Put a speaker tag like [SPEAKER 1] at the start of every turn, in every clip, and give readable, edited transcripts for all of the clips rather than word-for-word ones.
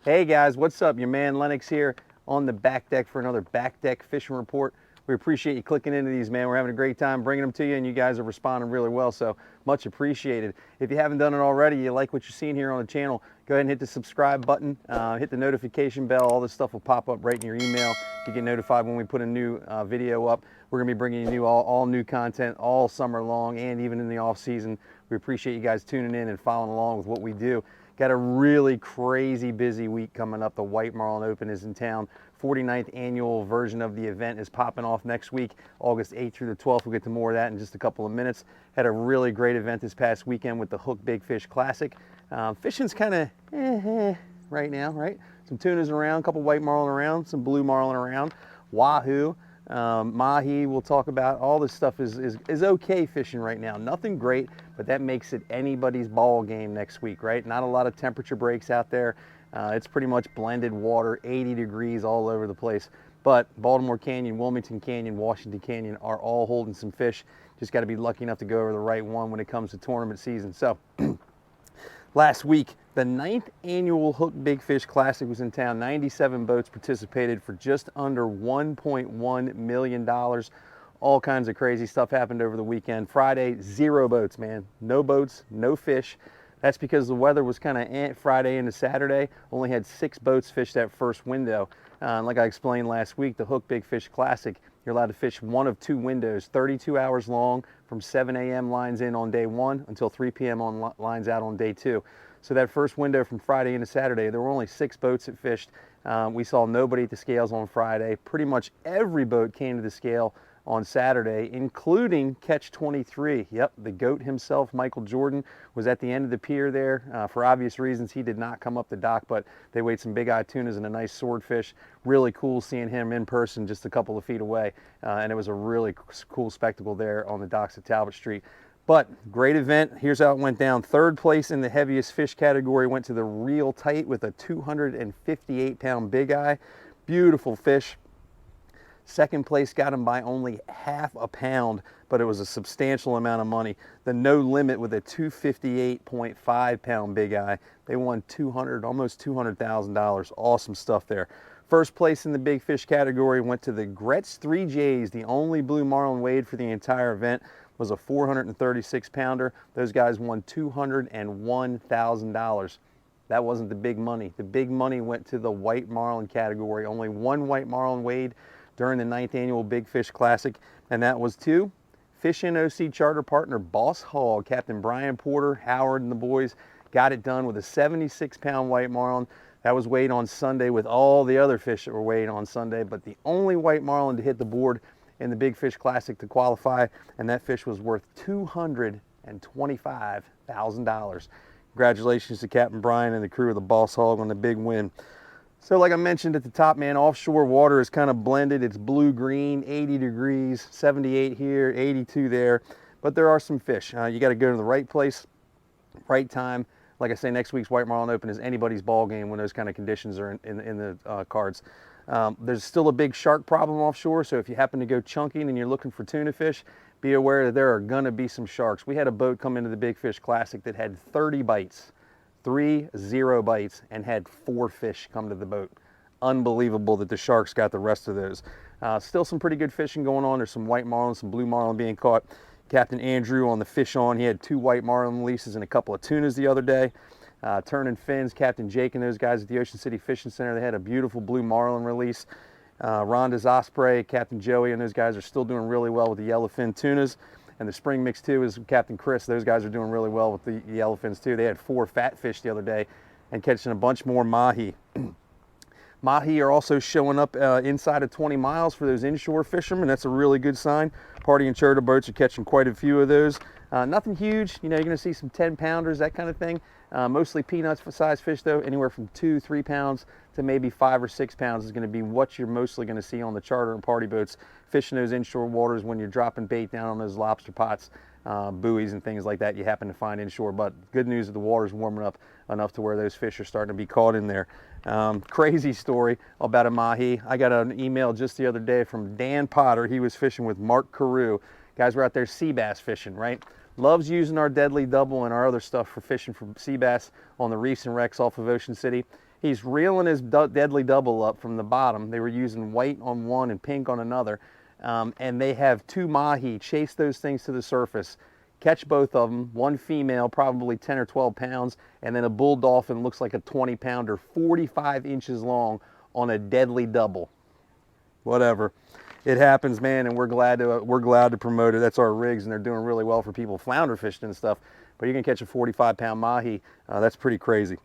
[SPEAKER 1] Hey guys, what's up? Your man Lennox here on the back deck for another back deck fishing report. We appreciate you clicking into these, man. We're having a great time bringing them to you, and you guys are responding really well, so much appreciated. If you haven't done it already, you like what you're seeing here on the channel, go ahead and hit the subscribe button, hit the notification bell. All this stuff will pop up right in your email. You get notified when we put a new video up. We're going to be bringing you all new content all summer long and even in the off season. We appreciate you guys tuning in and following along with what we do. Got a really crazy busy week coming up. The White Marlin Open is in town. 49th annual version of the event is popping off next week, August 8th through the 12th. We'll get to more of that in just a couple of minutes. Had a really great event this past weekend with the HUK Big Fish Classic. Fishing's kind of right now, right? Some tunas around, a couple white marlin around, some blue marlin around, wahoo. Mahi, we'll talk about. All this stuff is okay fishing right now. Nothing great, but that makes it anybody's ball game next week, right? Not a lot of temperature breaks out there. It's pretty much blended water, 80 degrees all over the place. But Baltimore Canyon, Wilmington Canyon, Washington Canyon are all holding some fish. Just got to be lucky enough to go over the right one when it comes to tournament season. So last week, the 9th annual HUK Big Fish Classic was in town. 97 boats participated for just under $1.1 million. All kinds of crazy stuff happened over the weekend. Friday, 0 boats, man. No boats, no fish. That's because the weather was kind of Friday into Saturday. Only had 6 boats fish that first window. Like I explained last week, the HUK Big Fish Classic, you're allowed to fish one of 2 windows, 32 hours long, from 7 a.m. lines in on day 1 until 3 p.m. on lines out on day 2. So that first window from Friday into Saturday, there were only 6 boats that fished. We saw nobody at the scales on Friday. Pretty much every boat came to the scale on Saturday, including Catch 23. Yep, the GOAT himself, Michael Jordan, was at the end of the pier there. For obvious reasons, he did not come up the dock, but they weighed some big eye tunas and a nice swordfish. Really cool seeing him in person just a couple of feet away, and it was a really cool spectacle there on the docks at Talbot Street. But great event. Here's how it went down. 3rd place in the heaviest fish category went to the Real Tight with a 258-pound big eye. Beautiful fish. 2nd place got him by only half a pound, but it was a substantial amount of money. The No Limit with a 258.5-pound big eye. They won almost $200,000. Awesome stuff there. 1st place in the big fish category went to the Gretz 3Js. The only blue marlin weighed for the entire event was a 436-pounder. Those guys won $201,000. That wasn't the big money. The big money went to the white marlin category. Only 1 white marlin weighed during the 9th annual Big Fish Classic, and that was to Fish NOC charter partner Boss Hog. Captain Brian Porter, Howard, and the boys got it done with a 76-pound white marlin. That was weighed on Sunday with all the other fish that were weighed on Sunday, but the only white marlin to hit the board in the Big Fish Classic to qualify, and that fish was worth $225,000. Congratulations to Captain Brian and the crew of the Boss Hog on the big win. So like I mentioned at the top, man, offshore water is kind of blended. It's blue-green, 80 degrees, 78 here, 82 there. But there are some fish. You got to go to the right place, right time. Like I say, next week's White Marlin Open is anybody's ball game when those kind of conditions are in the cards. There's still a big shark problem offshore, so if you happen to go chunking and you're looking for tuna fish, be aware that there are going to be some sharks. We had a boat come into the Big Fish Classic that had 30 bites. 30 bites, and had 4 fish come to the boat. Unbelievable that the sharks got the rest of those. Still some pretty good fishing going on. There's some white marlin, some blue marlin being caught. Captain Andrew on the Fish On, he had 2 white marlin releases and a couple of tunas the other day. Turning fins, Captain Jake and those guys at the Ocean City Fishing Center, they had a beautiful blue marlin release. Rhonda's Osprey, Captain Joey, and those guys are still doing really well with the yellowfin tunas. And the Spring Mix 2 is Captain Chris. Those guys are doing really well with the yellowfins too. They had 4 fat fish the other day and catching a bunch more mahi. Mahi are also showing up inside of 20 miles for those inshore fishermen. That's a really good sign. Party and charter boats are catching quite a few of those. Nothing huge, you know, you're gonna see some 10-pounders, that kind of thing. Mostly peanuts size fish though, anywhere from 2-3 pounds to maybe 5 or 6 pounds is gonna be what you're mostly gonna see on the charter and party boats, fishing those inshore waters when you're dropping bait down on those lobster pots, buoys and things like that you happen to find inshore. But good news is the water's warming up enough to where those fish are starting to be caught in there. Crazy story about a mahi. I got an email just the other day from Dan Potter. He was fishing with Mark Carew. Guys were out there sea bass fishing, right? Loves using our Deadly Double and our other stuff for fishing for sea bass on the reefs and wrecks off of Ocean City. He's reeling his deadly double up from the bottom. They were using white on one and pink on another. And they have 2 mahi chase those things to the surface, catch both of them, one female, probably 10 or 12 pounds, and then a bull dolphin looks like a 20-pounder, 45 inches long on a deadly double. Whatever. It happens, man, and we're glad to promote it. That's our rigs, and they're doing really well for people flounder fishing and stuff. But you can catch a 45-pound mahi. That's pretty crazy.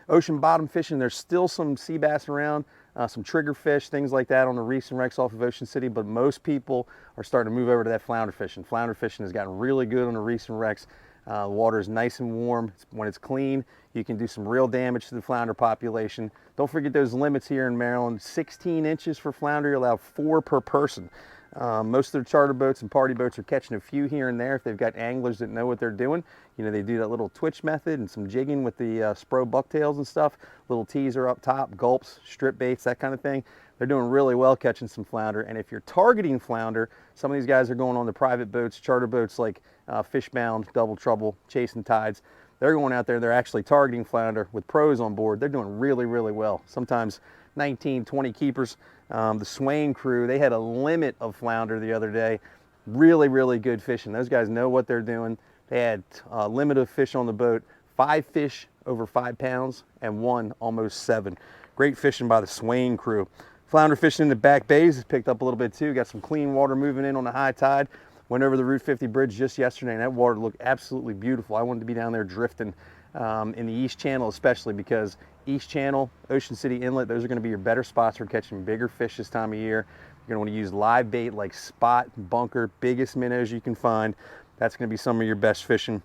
[SPEAKER 1] Ocean bottom fishing, there's still some sea bass around, some triggerfish, things like that on the reefs and wrecks off of Ocean City, but most people are starting to move over to that flounder fishing. Flounder fishing has gotten really good on the reefs and wrecks. The water is nice and warm. When it's clean, you can do some real damage to the flounder population. Don't forget those limits here in Maryland. 16 inches for flounder, you're allowed 4 per person. Most of the charter boats and party boats are catching a few here and there if they've got anglers that know what they're doing. You know, they do that little twitch method and some jigging with the Spro bucktails and stuff. Little teaser up top, gulps, strip baits, that kind of thing. They're doing really well catching some flounder. And if you're targeting flounder, some of these guys are going on the private boats, charter boats like Fishbound, Double Trouble, Chasing Tides. They're going out there, they're actually targeting flounder with pros on board. They're doing really, really well. Sometimes 19, 20 keepers. The Swain crew, they had a limit of flounder the other day. Really, really good fishing. Those guys know what they're doing. They had a limit of fish on the boat, 5 fish over 5 pounds and 1 almost 7. Great fishing by the Swain crew. Flounder fishing in the back bays has picked up a little bit too. Got some clean water moving in on the high tide. Went over the Route 50 bridge just yesterday and that water looked absolutely beautiful. I wanted to be down there drifting in the East Channel, especially because East Channel, Ocean City Inlet, those are going to be your better spots for catching bigger fish this time of year. You're going to want to use live bait like spot, bunker, biggest minnows you can find. That's going to be some of your best fishing.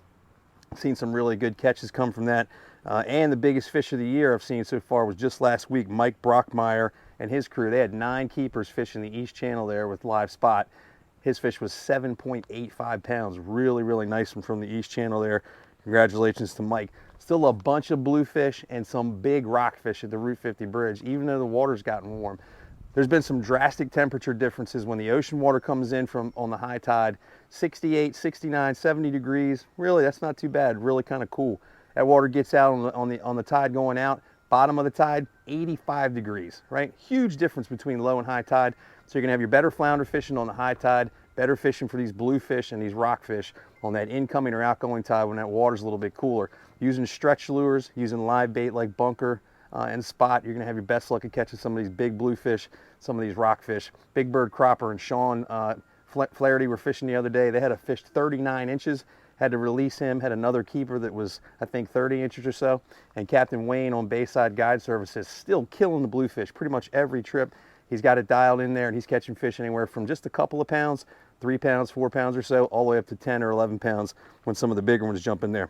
[SPEAKER 1] I've seen some really good catches come from that. And the biggest fish of the year I've seen so far was just last week. Mike Brockmeyer and his crew, they had 9 keepers fishing the East Channel there with live spot. His fish was 7.85 pounds. Really, really nice one from the East Channel there. Congratulations to Mike. Still a bunch of bluefish and some big rockfish at the Route 50 bridge, even though the water's gotten warm. There's been some drastic temperature differences when the ocean water comes in from on the high tide. 68, 69, 70 degrees. Really, that's not too bad. Really kind of cool. That water gets out on the tide going out. Bottom of the tide, 85 degrees, right? Huge difference between low and high tide. So you're gonna have your better flounder fishing on the high tide, better fishing for these bluefish and these rockfish on that incoming or outgoing tide when that water's a little bit cooler. Using stretch lures, using live bait like bunker and spot, you're gonna have your best luck at catching some of these big bluefish, some of these rockfish. Big Bird Cropper and Sean Flaherty were fishing the other day. They had a fish 39 inches, had to release him, had another keeper that was, I think, 30 inches or so. And Captain Wayne on Bayside Guide Services still killing the bluefish pretty much every trip. He's got it dialed in there and he's catching fish anywhere from just a couple of pounds, 3 pounds, 4 pounds or so, all the way up to 10 or 11 pounds when some of the bigger ones jump in there.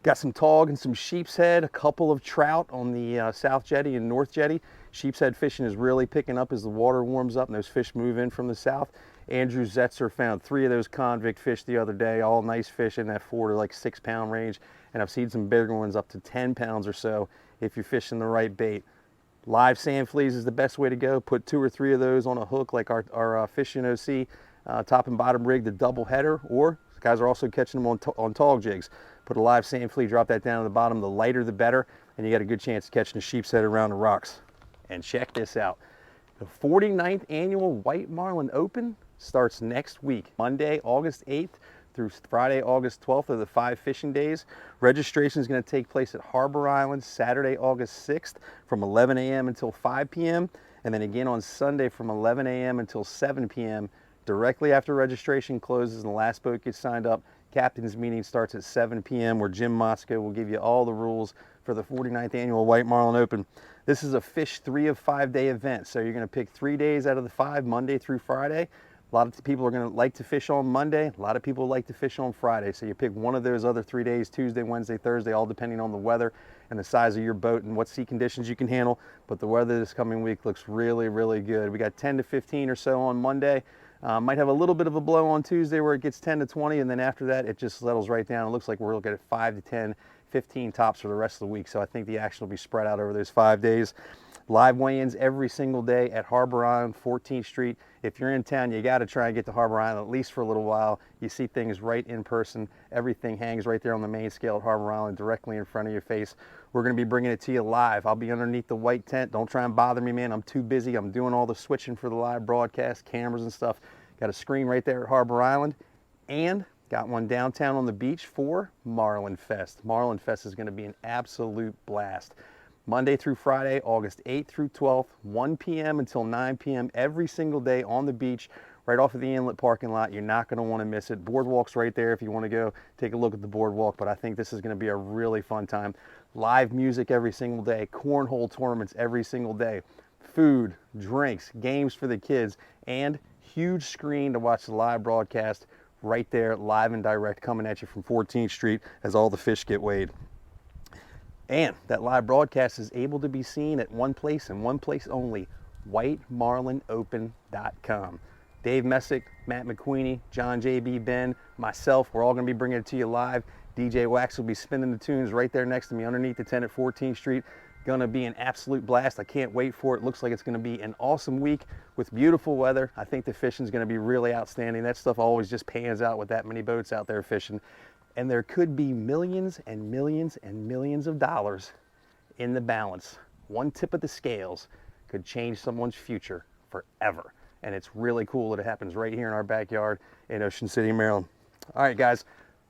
[SPEAKER 1] Got some tog and some sheepshead, a couple of trout on the South Jetty and North Jetty. Sheepshead fishing is really picking up as the water warms up and those fish move in from the south. Andrew Zetzer found 3 of those convict fish the other day, all nice fish in that 4 to like 6 pound range. And I've seen some bigger ones up to 10 pounds or so if you're fishing the right bait. Live sand fleas is the best way to go. Put 2 or 3 of those on a hook like our fishing OC, top and bottom rig, the double header, or guys are also catching them on tog jigs. Put a live sand flea, drop that down to the bottom, the lighter the better, and you got a good chance of catching a sheepshead around the rocks. And check this out. The 49th annual White Marlin Open starts next week, Monday, August 8th through Friday, August 12th are the 5 fishing days. Registration is going to take place at Harbor Island Saturday, August 6th from 11 a.m. until 5 p.m. and then again on Sunday from 11 a.m. until 7 p.m. directly after registration closes and the last boat gets signed up. Captain's meeting starts at 7 p.m. where Jim Mosco will give you all the rules for the 49th annual White Marlin Open. This is a fish 3 of 5 day event, so you're going to pick 3 days out of the 5, Monday through Friday. A lot of people are going to like to fish on Monday. A lot of people like to fish on Friday. So you pick one of those other 3 days, Tuesday, Wednesday, Thursday, all depending on the weather and the size of your boat and what sea conditions you can handle. But the weather this coming week looks really, really good. We got 10 to 15 or so on Monday. Might have a little bit of a blow on Tuesday where it gets 10 to 20. And then after that, it just settles right down. It looks like we're looking at 5 to 10, 15 tops for the rest of the week. So I think the action will be spread out over those 5 days. Live weigh-ins every single day at Harbor Island, 14th Street. If you're in town, you got to try and get to Harbor Island at least for a little while. You see things right in person. Everything hangs right there on the main scale at Harbor Island, directly in front of your face. We're going to be bringing it to you live. I'll be underneath the white tent. Don't try and bother me, man. I'm too busy. I'm doing all the switching for the live broadcast, cameras and stuff. Got a screen right there at Harbor Island, and got one downtown on the beach for Marlin Fest. Marlin Fest is going to be an absolute blast. Monday through Friday, August 8th through 12th, 1 p.m. until 9 p.m. every single day on the beach, right off of the inlet parking lot. You're not going to want to miss it. Boardwalk's right there if you want to go take a look at the boardwalk, but I think this is going to be a really fun time. Live music every single day, cornhole tournaments every single day, food, drinks, games for the kids, and huge screen to watch the live broadcast right there, live and direct, coming at you from 14th Street as all the fish get weighed. And that live broadcast is able to be seen at one place and one place only, whitemarlinopen.com. Dave Messick, Matt McQueenie, John J.B. Ben, myself, we're all going to be bringing it to you live. DJ Wax will be spinning the tunes right there next to me underneath the tent at 14th Street. Going to be an absolute blast. I can't wait for it. Looks like it's going to be an awesome week with beautiful weather. I think the fishing is going to be really outstanding. That stuff always just pans out with that many boats out there fishing. And there could be millions and millions and millions of dollars in the balance. One tip of the scales could change someone's future forever. And it's really cool that it happens right here in our backyard in Ocean City, Maryland. All right, guys,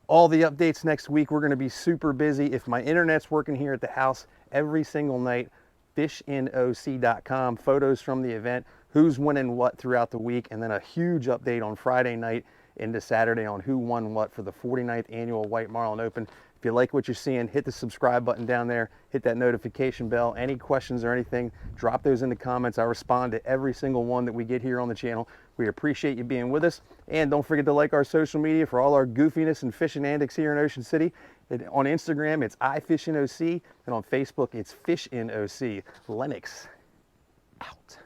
[SPEAKER 1] all the updates next week. We're going to be super busy. If my internet's working here at the house every single night, fishinoc.com, photos from the event, who's winning what throughout the week, and then a huge update on Friday night into Saturday on who won what for the 49th annual White Marlin Open. If you like what you're seeing, hit the subscribe button down there, hit that notification bell. Any questions or anything, drop those in the comments. I respond to every single one that we get here on the channel. We appreciate you being with us. And don't forget to like our social media for all our goofiness and fishing antics here in Ocean City. On Instagram, it's iFishingOC, and on Facebook, it's FishInOC. Lennox, out.